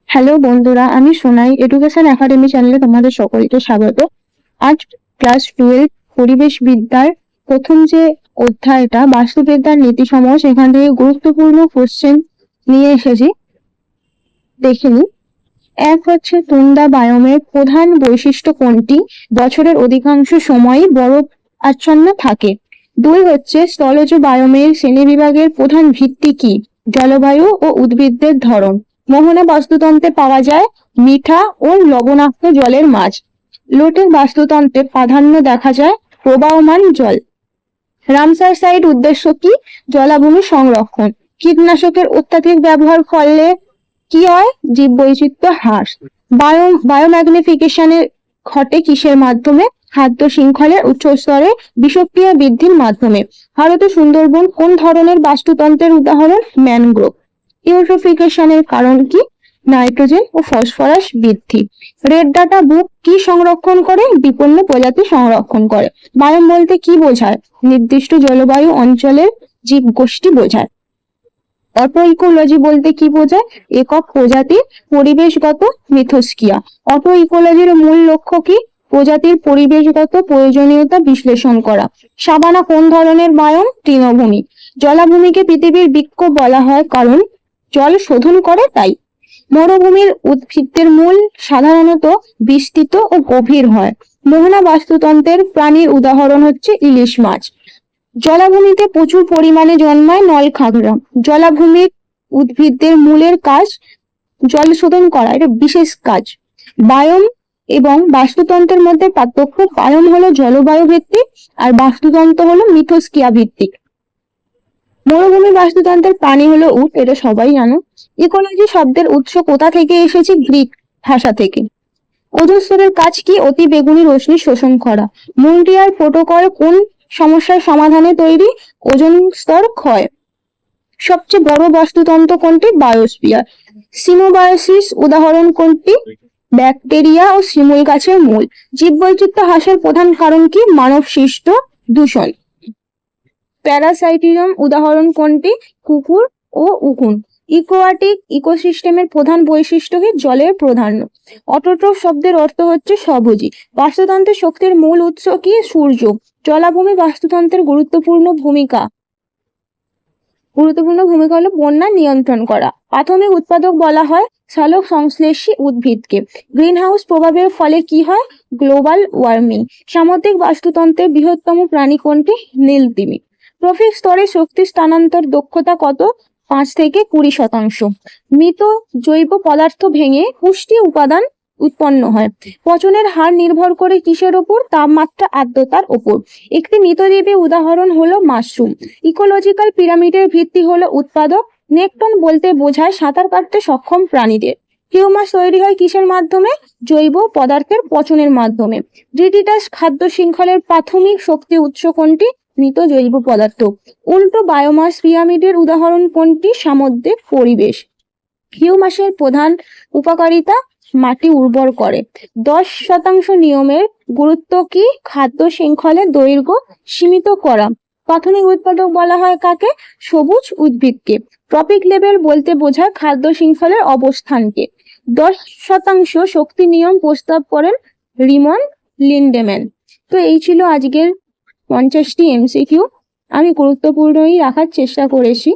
Hello বন্ধুরা, আমি Sonai education academy চ্যানেলে তোমাদের সকলকে স্বাগত। আজ ক্লাস 12 পরিবেশ বিদ্যার প্রথম যে অধ্যায়টা বাস্তুবিদ্যার নীতিসমূহ, সেখান থেকে গুরুত্বপূর্ণ কোশ্চেন নিয়ে এসেছি। দেখে নিই। এক হচ্ছে, তুন্দা বায়োমের প্রধান বৈশিষ্ট্য কোনটি? বছরের অধিকাংশ সময়ই বরফ আচ্ছন্ন থাকে। 2 হচ্ছে, স্থলজ বায়োমের শ্রেণীবিভাগের প্রধান ভিত্তি কি? জলবায়ু ও উদ্ভিদের ধরন। মোহনা বাস্তুতন্ত্রে পাওয়া যায় মিঠা ও লবণাক্ত জলের মাছ। লোটের বাস্তুতন্ত্রে প্রাধান্য দেখা যায় প্রবাহমান জল। রামসার সাইট উদ্দেশ্য কি? জলাভূমি সংরক্ষণ। কীটনাশকের অত্যাধিক ব্যবহার ফলে কি হয়? জীববৈচিত্র্য হ্রাস। বায়োম্যাগনিফিকেশনের ঘটে কিসের মাধ্যমে? খাদ্য শৃঙ্খলের উচ্চ স্তরে বিষক্রিয়া বৃদ্ধির মাধ্যমে। ভারতের সুন্দরবন কোন ধরনের বাস্তুতন্ত্রের উদাহরণ? ম্যানগ্রোভ। ইউট্রোফিকেশনের কারণ কি? নাইট্রোজেন ও ফসফরাস বৃদ্ধি। রেড ডাটা বুক কি সংরক্ষণ করে? বিপন্ন প্রজাতি সংরক্ষণ করে। বায়োম বলতে কি বোঝায়? নির্দিষ্ট জলবায়ু অঞ্চলের জীবগোষ্ঠী বোঝায়। অটো ইকোলজি বলতে কি বোঝায়? একক প্রজাতির পরিবেশগত মিথস্ক্রিয়া। অটো ইকোলজির মূল লক্ষ্য কি? প্রজাতির পরিবেশগত প্রয়োজনীয়তা বিশ্লেষণ করা। সাবানা কোন ধরনের বায়োম? তৃণভূমি। জলাভূমিকে পৃথিবীর বৃক্ষ বলা হয় কারণ জল শোধন করে, তাই। মরুভূমির উদ্ভিদের মূল সাধারণত বিস্তৃত ও গভীর হয়। মোহনা বাস্তুতন্ত্রের প্রাণীর উদাহরণ হচ্ছে ইলিশ মাছ। জলাভূমিতে প্রচুর পরিমাণে জন্মায় নলখাগড়া। জলাভূমির উদ্ভিদের মূলের কাজ জল শোধন করা, এটা বিশেষ কাজ। বায়োম এবং বাস্তুতন্ত্রের মধ্যে পার্থক্য: বায়োম হলো জলবায়ু ভিত্তিক আর বাস্তুতন্ত্র হলো মিথস্ক্রিয়া ভিত্তিক। মরুভূমির বাস্তুতন্ত্রের প্রাণী হলো উট, এটা সবাই জানো। ইকোলজি শব্দের উৎস কোথা থেকে এসেছে? গ্রিক ভাষা থেকে। ওজোন স্তরের কাজ কি? অতি বেগুনি রশ্মি শোষণ করা। মন্ট্রিয়াল প্রোটোকল কোন সমস্যার সমাধানে তৈরি? ওজোন স্তর ক্ষয়। সবচেয়ে বড় বাস্তুতন্ত্র কোনটি? বায়োস্ফিয়ার। সিনোবায়োসিস উদাহরণ কোনটি? ব্যাকটেরিয়া ও শিমুল গাছের মূল। জীববৈচিত্র্য হ্রাসের প্রধান কারণ কি? মানব সৃষ্ট দূষণ। প্যারাসাইটিজম উদাহরণ কোনটি? কুকুর ও উকুন। ইকোয়াটিক ইকোসিস্টেমের প্রধান বৈশিষ্ট্য কি? জলের প্রাধান্য। অটোট্রফ শব্দের অর্থ হচ্ছে স্বভোজী। বাস্তুতন্ত্রের শক্তির মূল উৎস কি? সূর্য। জলাভূমি বাস্তুতন্ত্রের গুরুত্বপূর্ণ ভূমিকা হলো বন্যা নিয়ন্ত্রণ করা। প্রাথমিক উৎপাদক বলা হয় সালোক সংশ্লেষী উদ্ভিদকে। গ্রিনহাউস প্রভাবের ফলে কি হয়? Global warming. সামুদ্রিক বাস্তুতন্ত্রের বৃহত্তম প্রাণী কোনটি? নীলতিমি। ট্রফিক স্তরে শক্তি স্থানান্তর দক্ষতা কত? 5 থেকে 20%। মৃত জৈব পদার্থ ভেঙে পুষ্টি উপাদান উৎপন্ন হয়। পচনের হার নির্ভর করে কিসের ওপর? তাপমাত্রা, আর্দ্রতার ওপর। একটি মৃতদেবী উদাহরণ হলো মাশরুম। ইকোলজিক্যাল পিরামিডের ভিত্তি হলো উৎপাদক। নেকটন বলতে বোঝায় সাঁতার কাটতে সক্ষম প্রাণীদের। হিউমাস তৈরি হয় কিসের মাধ্যমে? জৈব পদার্থের পচনের মাধ্যমে। ডিডিটাস খাদ্য শৃঙ্খলের প্রাথমিক শক্তি উৎস কোনটি? মৃত জৈব পদার্থ। উল্টো বায়োমাস পিরামিডের উদাহরণ কোনটি? সামুদ্রিক পরিবেশ। হিউমাসের প্রধান উপকারিতা: মাটি উর্বর করে। 10% নিয়মের গুরুত্ব কি? খাদ্য শৃঙ্খলের দৈর্ঘ্য সীমিত করা। প্রাথমিক উৎপাদক বলা হয় কাকে? সবুজ উদ্ভিদকে। ট্রপিক লেভেল বলতে বোঝায় খাদ্য শৃঙ্খলের অবস্থানকে। 10% শক্তি নিয়ম প্রস্তাব করেন রিমন লিন্ডেম্যান। তো এই ছিল আজকের 50টি MCQ। আমি গুরুত্বপূর্ণই রাখার চেষ্টা করেছি।